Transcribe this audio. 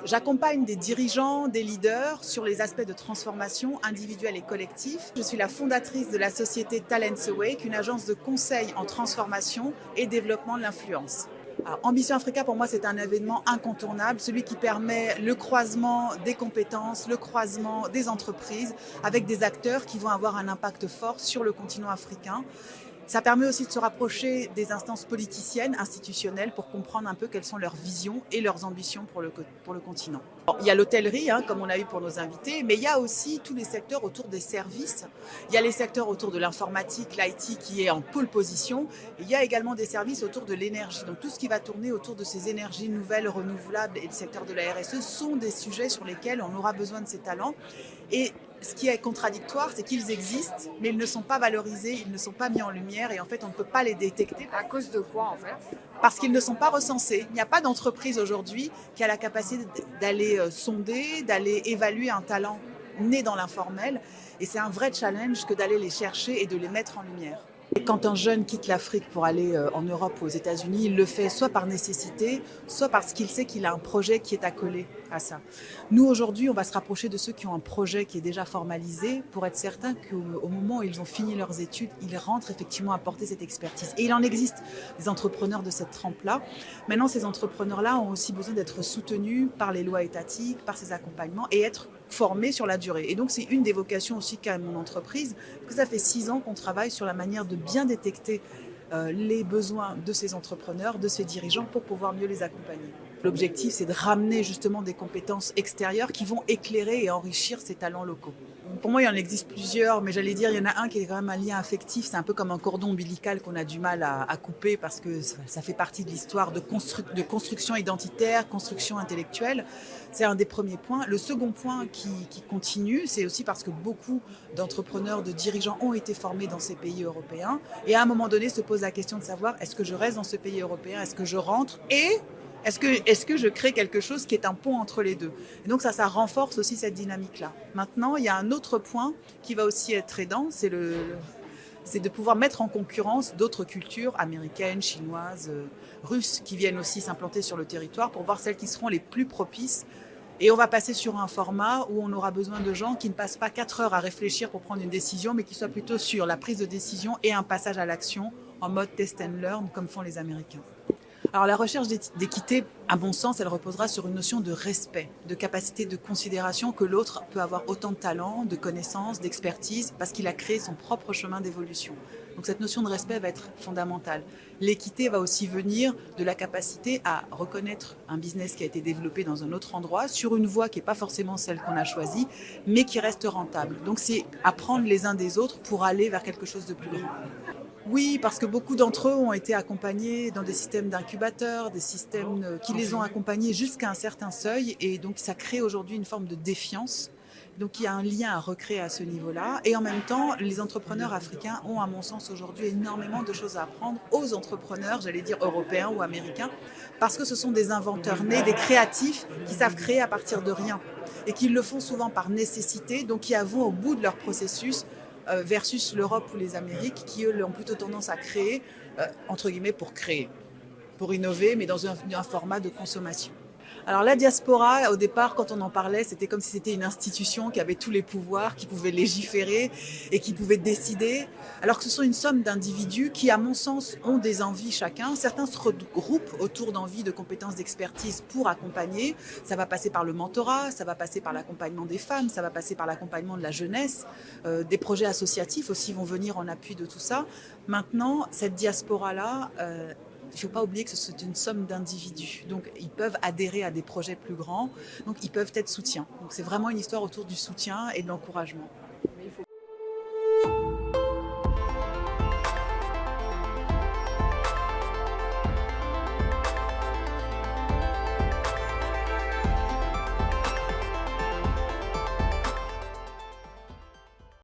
J'accompagne des dirigeants, des leaders sur les aspects de transformation individuelle et collective. Je suis la fondatrice de la société Talents Awake, une agence de conseil en transformation et développement de l'influence. Alors, Ambition Africa, pour moi, c'est un événement incontournable, celui qui permet le croisement des compétences, le croisement des entreprises avec des acteurs qui vont avoir un impact fort sur le continent africain. Ça permet aussi de se rapprocher des instances politiciennes, institutionnelles, pour comprendre un peu quelles sont leurs visions et leurs ambitions pour le continent. Bon, il y a l'hôtellerie, comme on a eu pour nos invités, mais il y a aussi tous les secteurs autour des services. Il y a les secteurs autour de l'informatique, l'IT qui est en pole position. Et il y a également des services autour de l'énergie. Donc tout ce qui va tourner autour de ces énergies nouvelles, renouvelables et le secteur de la RSE sont des sujets sur lesquels on aura besoin de ces talents. Et ce qui est contradictoire, c'est qu'ils existent, mais ils ne sont pas valorisés, ils ne sont pas mis en lumière et en fait, on ne peut pas les détecter. À cause de quoi, en fait? Parce qu'ils ne sont pas recensés. Il n'y a pas d'entreprise aujourd'hui qui a la capacité d'aller sonder, d'aller évaluer un talent né dans l'informel. Et c'est un vrai challenge que d'aller les chercher et de les mettre en lumière. Et quand un jeune quitte l'Afrique pour aller en Europe ou aux États-Unis, il le fait soit par nécessité, soit parce qu'il sait qu'il a un projet qui est accolé à ça. Nous, aujourd'hui, on va se rapprocher de ceux qui ont un projet qui est déjà formalisé pour être certain qu'au moment où ils ont fini leurs études, ils rentrent effectivement apporter cette expertise. Et il en existe des entrepreneurs de cette trempe-là. Maintenant, ces entrepreneurs-là ont aussi besoin d'être soutenus par les lois étatiques, par ces accompagnements et être formés sur la durée. Et donc, c'est une des vocations aussi qu'a mon entreprise, parce que ça fait 6 ans qu'on travaille sur la manière de bien détecter les besoins de ces entrepreneurs, de ces dirigeants pour pouvoir mieux les accompagner. L'objectif, c'est de ramener justement des compétences extérieures qui vont éclairer et enrichir ces talents locaux. Pour moi, il y en existe plusieurs, mais j'allais dire, il y en a un qui est quand même un lien affectif. C'est un peu comme un cordon ombilical qu'on a du mal à couper parce que ça fait partie de l'histoire de construction identitaire, construction intellectuelle. C'est un des premiers points. Le second point qui continue, c'est aussi parce que beaucoup d'entrepreneurs, de dirigeants ont été formés dans ces pays européens. Et à un moment donné, se pose la question de savoir, est-ce que je reste dans ce pays européen? Est-ce que je rentre? Et est-ce que je crée quelque chose qui est un pont entre les deux? Et donc ça renforce aussi cette dynamique-là. Maintenant, il y a un autre point qui va aussi être aidant, c'est de pouvoir mettre en concurrence d'autres cultures américaines, chinoises, russes, qui viennent aussi s'implanter sur le territoire pour voir celles qui seront les plus propices. Et on va passer sur un format où on aura besoin de gens qui ne passent pas 4 heures à réfléchir pour prendre une décision, mais qui soient plutôt sur la prise de décision et un passage à l'action en mode test and learn, comme font les Américains. Alors la recherche d'équité, à mon sens, elle reposera sur une notion de respect, de capacité de considération que l'autre peut avoir autant de talent, de connaissances, d'expertise, parce qu'il a créé son propre chemin d'évolution. Donc cette notion de respect va être fondamentale. L'équité va aussi venir de la capacité à reconnaître un business qui a été développé dans un autre endroit, sur une voie qui n'est pas forcément celle qu'on a choisie, mais qui reste rentable. Donc c'est apprendre les uns des autres pour aller vers quelque chose de plus grand. Oui, parce que beaucoup d'entre eux ont été accompagnés dans des systèmes d'incubateurs, des systèmes qui les ont accompagnés jusqu'à un certain seuil. Et donc, ça crée aujourd'hui une forme de défiance. Donc, il y a un lien à recréer à ce niveau-là. Et en même temps, les entrepreneurs africains ont, à mon sens, aujourd'hui énormément de choses à apprendre aux entrepreneurs, j'allais dire européens ou américains, parce que ce sont des inventeurs nés, des créatifs qui savent créer à partir de rien. Et qui le font souvent par nécessité, donc qui avouent au bout de leur processus versus l'Europe ou les Amériques qui, eux, ont plutôt tendance à créer, entre guillemets, pour innover, mais dans un format de consommation. Alors la diaspora, au départ, quand on en parlait, c'était comme si c'était une institution qui avait tous les pouvoirs, qui pouvait légiférer et qui pouvait décider, alors que ce sont une somme d'individus qui, à mon sens, ont des envies chacun. Certains se regroupent autour d'envies, de compétences, d'expertise pour accompagner. Ça va passer par le mentorat, ça va passer par l'accompagnement des femmes, ça va passer par l'accompagnement de la jeunesse. Des projets associatifs aussi vont venir en appui de tout ça. Maintenant, cette diaspora-là, il ne faut pas oublier que c'est une somme d'individus. Donc, ils peuvent adhérer à des projets plus grands. Donc, ils peuvent être soutiens. Donc, c'est vraiment une histoire autour du soutien et de l'encouragement.